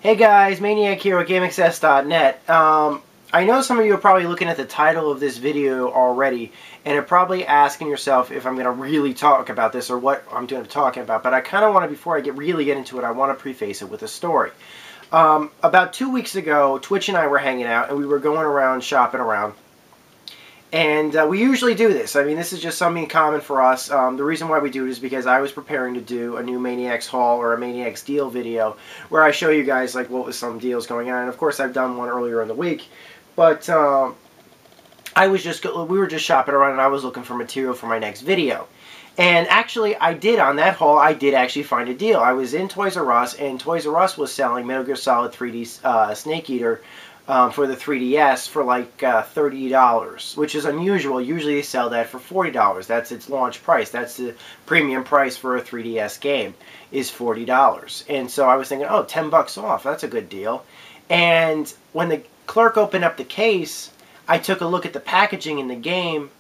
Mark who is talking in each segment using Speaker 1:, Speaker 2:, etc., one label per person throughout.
Speaker 1: Hey guys, Maniac here with GameAccess.net. I know some of you are probably looking at the title of this video already and are probably asking yourself if I'm going to really talk about this or what I'm going to be talking about, but I kind of want to, before I really get into it, I want to preface it with a story. About 2 weeks ago, Twitch and I were hanging out and we were going around shopping around. And we usually do this. I mean, this is just something common for us. The reason why we do it is because I was preparing to do a new Maniacs haul or a Maniacs deal video where I show you guys like what was some deals going on. And of course, I've done one earlier in the week, but we were just shopping around and I was looking for material for my next video. And actually, on that haul, I did actually find a deal. I was in Toys R Us, and Toys R Us was selling Metal Gear Solid 3D Snake Eater for the 3DS for like $30, which is unusual. Usually they sell that for $40. That's its launch price. That's the premium price for a 3DS game, is $40. And so I was thinking, oh, $10 off. That's a good deal. And when the clerk opened up the case, I took a look at the packaging in the game,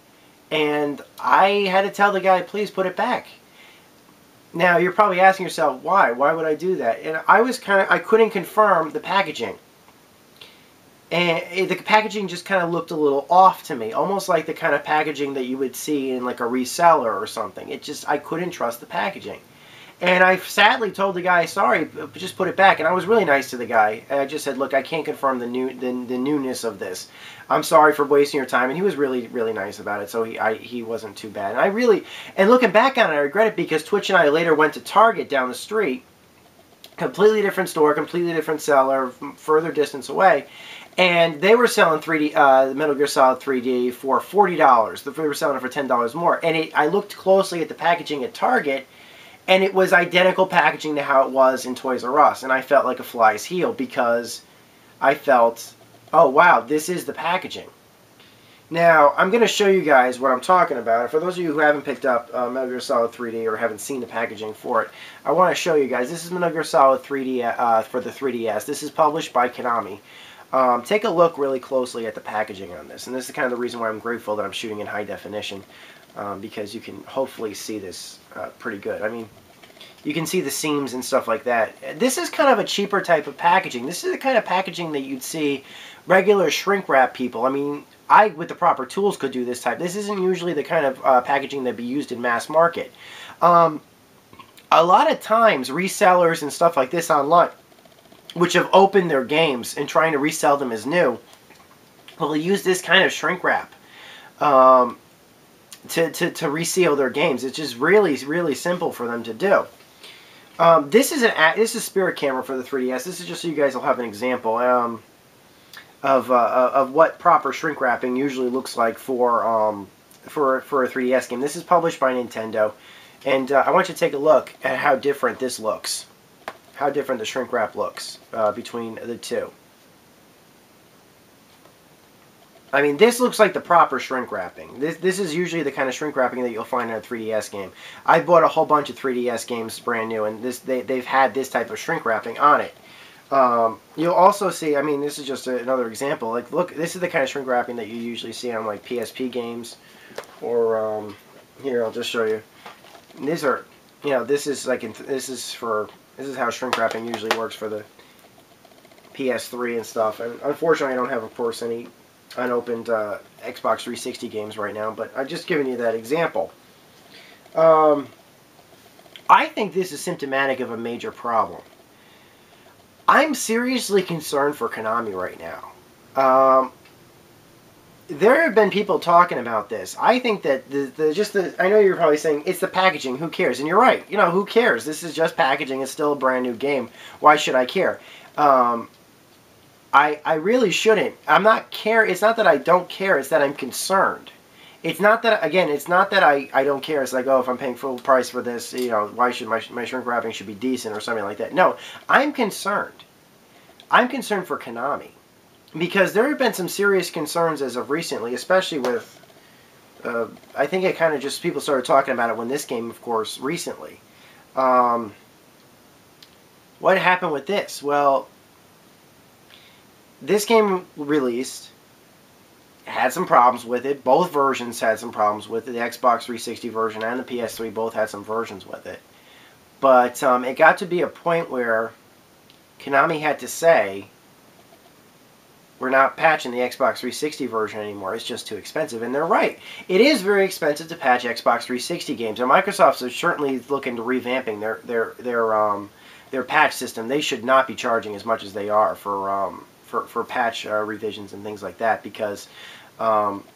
Speaker 1: and I had to tell the guy, please put it back. Now, you're probably asking yourself, why? Why would I do that? And I couldn't confirm the packaging. And the packaging just kind of looked a little off to me, almost like the kind of packaging that you would see in like a reseller or something. I couldn't trust the packaging. And I sadly told the guy, sorry, just put it back. And I was really nice to the guy. I just said, look, I can't confirm the newness of this. I'm sorry for wasting your time. And he was really, really nice about it. So he wasn't too bad. And looking back on it, I regret it because Twitch and I later went to Target down the street. Completely different store, completely different seller, further distance away. And they were selling Metal Gear Solid 3D for $40. They were selling it for $10 more. And I looked closely at the packaging at Target, and it was identical packaging to how it was in Toys R Us. And I felt like a fly's heel because I felt, oh wow, this is the packaging. Now, I'm going to show you guys what I'm talking about. For those of you who haven't picked up Metal Gear Solid 3D or haven't seen the packaging for it, I want to show you guys. This is Metal Gear Solid 3D for the 3DS. This is published by Konami. Take a look really closely at the packaging on this. And this is kind of the reason why I'm grateful that I'm shooting in high definition, because you can hopefully see this pretty good. I mean, you can see the seams and stuff like that. This is kind of a cheaper type of packaging. This is the kind of packaging that you'd see regular shrink wrap people. I mean, with the proper tools, could do this type. This isn't usually the kind of packaging that'd be used in mass market. A lot of times, resellers and stuff like this online, which have opened their games and trying to resell them as new, will use this kind of shrink wrap to reseal their games. It's just really, really simple for them to do. This is a spirit camera for the 3DS. This is just so you guys will have an example of what proper shrink wrapping usually looks like for a 3DS game. This is published by Nintendo, and I want you to take a look at how different this looks. How different the shrink wrap looks between the two. I mean, this looks like the proper shrink wrapping. This is usually the kind of shrink wrapping that you'll find in a 3DS game. I bought a whole bunch of 3DS games brand new, and they've had this type of shrink wrapping on it. You'll also see, I mean, this is just another example. Like, look, this is the kind of shrink wrapping that you usually see on like PSP games, or here, I'll just show you. And these are, you know, this is how shrink wrapping usually works for the PS3 and stuff. And unfortunately, I don't have, of course, any unopened Xbox 360 games right now, but I've just given you that example. I think this is symptomatic of a major problem. I'm seriously concerned for Konami right now. There have been people talking about this. I think that I know you're probably saying, it's the packaging, who cares? And you're right. You know, who cares? This is just packaging. It's still a brand new game. Why should I care? I really shouldn't. It's not that I don't care. It's that I'm concerned. It's not that, again, it's not that I don't care. It's like, oh, if I'm paying full price for this, you know, why should my shrink wrapping should be decent or something like that. No, I'm concerned. I'm concerned for Konami. Because there have been some serious concerns as of recently, especially with, I think it kind of just, people started talking about it when this game, of course, recently. What happened with this? Well, this game released, had some problems with it. Both versions had some problems with it. The Xbox 360 version and the PS3 both had some versions with it. But it got to be a point where Konami had to say, we're not patching the Xbox 360 version anymore. It's just too expensive. And they're right. It is very expensive to patch Xbox 360 games. And Microsoft is certainly looking to revamping their patch system. They should not be charging as much as they are for patch revisions and things like that, because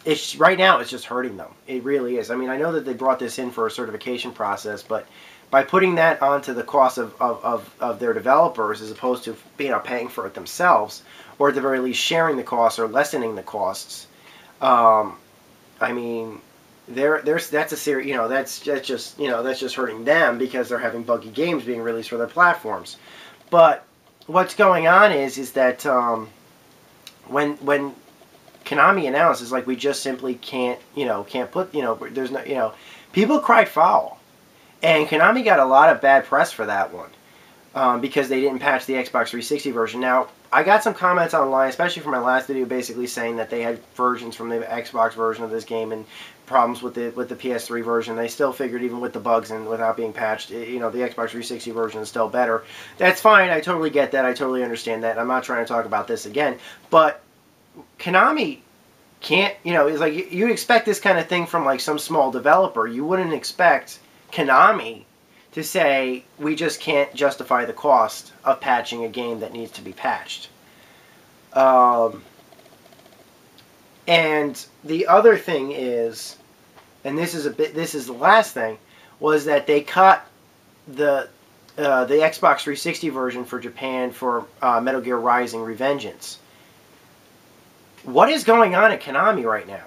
Speaker 1: it's right now it's just hurting them. It really is. I mean, I know that they brought this in for a certification process, but by putting that onto the cost of their developers, as opposed to paying for it themselves, or at the very least sharing the costs or lessening the costs, I mean, that's a serious, that's just hurting them, because they're having buggy games being released for their platforms. But what's going on is that when Konami announced, like, we just simply can't put, there's no, people cried foul. And Konami got a lot of bad press for that one, because they didn't patch the Xbox 360 version. Now, I got some comments online, especially from my last video, basically saying that they had versions from the Xbox version of this game and problems with the PS3 version. They still figured, even with the bugs and without being patched, the Xbox 360 version is still better. That's fine. I totally get that. I totally understand that. I'm not trying to talk about this again. But Konami can't, it's like you expect this kind of thing from like some small developer. You wouldn't expect Konami to say, we just can't justify the cost of patching a game that needs to be patched. And the other thing is, and this is the last thing, was that they cut the Xbox 360 version for Japan for Metal Gear Rising: Revengeance. What is going on at Konami right now?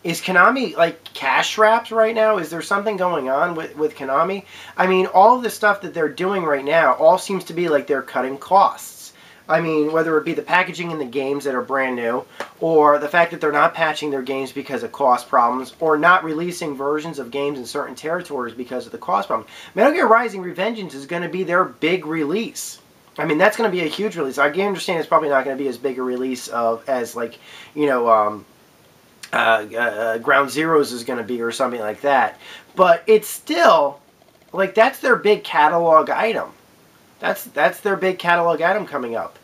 Speaker 1: Is Konami, like, cash strapped right now? Is there something going on with Konami? I mean, all of the stuff that they're doing right now all seems to be like they're cutting costs. I mean, whether it be the packaging in the games that are brand new, or the fact that they're not patching their games because of cost problems, or not releasing versions of games in certain territories because of the cost problem. Metal Gear Rising: Revengeance is going to be their big release. I mean, that's going to be a huge release. I can understand it's probably not going to be as big a release as, like, Ground Zeroes is going to be, or something like that. But it's still, like, that's their big catalog item. That's their big catalog item coming up.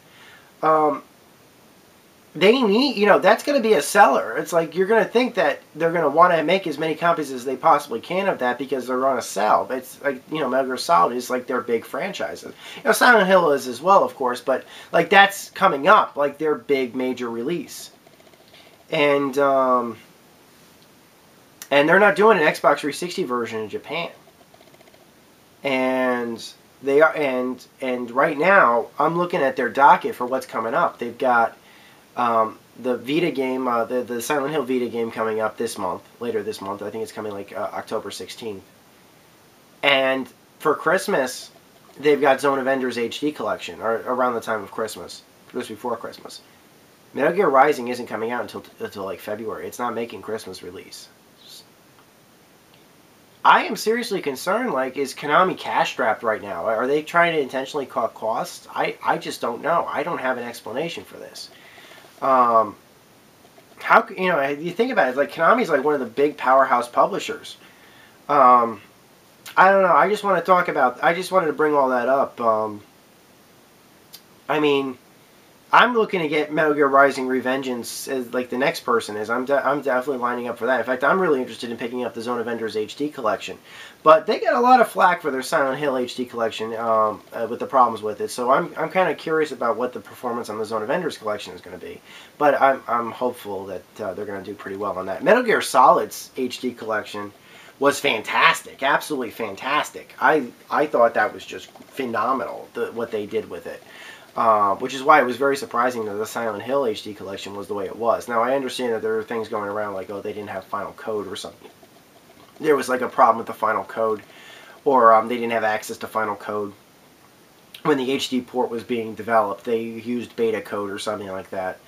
Speaker 1: They need, that's going to be a seller. It's like, you're going to think that they're going to want to make as many copies as they possibly can of that, because they're going to sell. It's like, Metal Gear Solid is like their big franchises. Silent Hill is as well, of course, but like, that's coming up, like their big major release. And they're not doing an Xbox 360 version in Japan. And they are, and right now I'm looking at their docket for what's coming up. They've got the Vita game, the Silent Hill Vita game coming up this month, later this month. I think it's coming like October 16th. And for Christmas, they've got Zone of Enders HD collection, or around the time of Christmas, just before Christmas. Metal Gear Rising isn't coming out until like February. It's not making Christmas release. I am seriously concerned, like, is Konami cash strapped right now? Are they trying to intentionally cut costs? I just don't know. I don't have an explanation for this. How, you think about it, like, Konami's like one of the big powerhouse publishers. I don't know. I just want to talk about, I just wanted to bring all that up. I mean, I'm looking to get Metal Gear Rising: Revengeance as like the next person is. I'm definitely lining up for that. In fact, I'm really interested in picking up the Zone of Enders HD collection. But they got a lot of flack for their Silent Hill HD collection with the problems with it. So I'm kind of curious about what the performance on the Zone of Enders collection is going to be. But I'm hopeful that they're going to do pretty well on that. Metal Gear Solid's HD collection was fantastic, absolutely fantastic. I thought that was just phenomenal, what they did with it. Which is why it was very surprising that the Silent Hill HD collection was the way it was. Now, I understand that there are things going around like, oh, they didn't have final code or something. There was like a problem with the final code, or they didn't have access to final code when the HD port was being developed. They used beta code or something like that.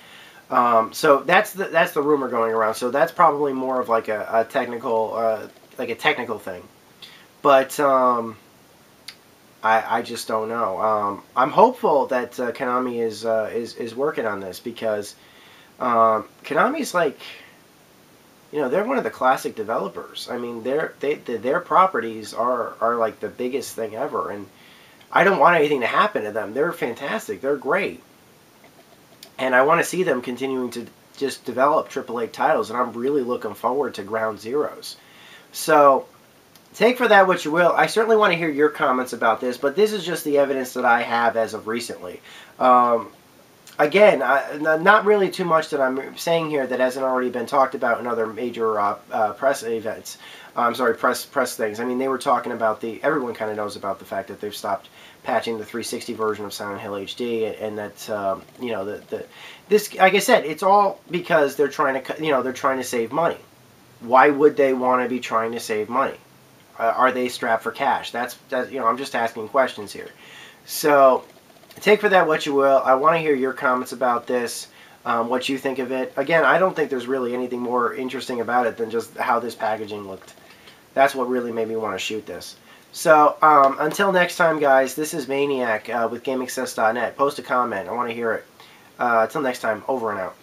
Speaker 1: So that's the rumor going around. So that's probably more of like a technical thing. But I just don't know. I'm hopeful that Konami is working on this, because Konami's like, they're one of the classic developers. I mean, their properties are like the biggest thing ever, and I don't want anything to happen to them. They're fantastic. They're great. And I want to see them continuing to just develop AAA titles, and I'm really looking forward to Ground Zeroes. So, take for that what you will. I certainly want to hear your comments about this, but this is just the evidence that I have as of recently. Again, not really too much that I'm saying here that hasn't already been talked about in other major press events. I'm sorry, press things. I mean, they were talking about everyone kind of knows about the fact that they've stopped patching the 360 version of Silent Hill HD, and that you know, this, like I said, it's all because they're trying to, you know, they're trying to save money. Why would they want to be trying to save money? Are they strapped for cash? That's you know, I'm just asking questions here. So, take for that what you will. I want to hear your comments about this, what you think of it. Again, I don't think there's really anything more interesting about it than just how this packaging looked. That's what really made me want to shoot this. So, until next time, guys, this is Maniac with GameAccess.net. Post a comment. I want to hear it. Until next time, over and out.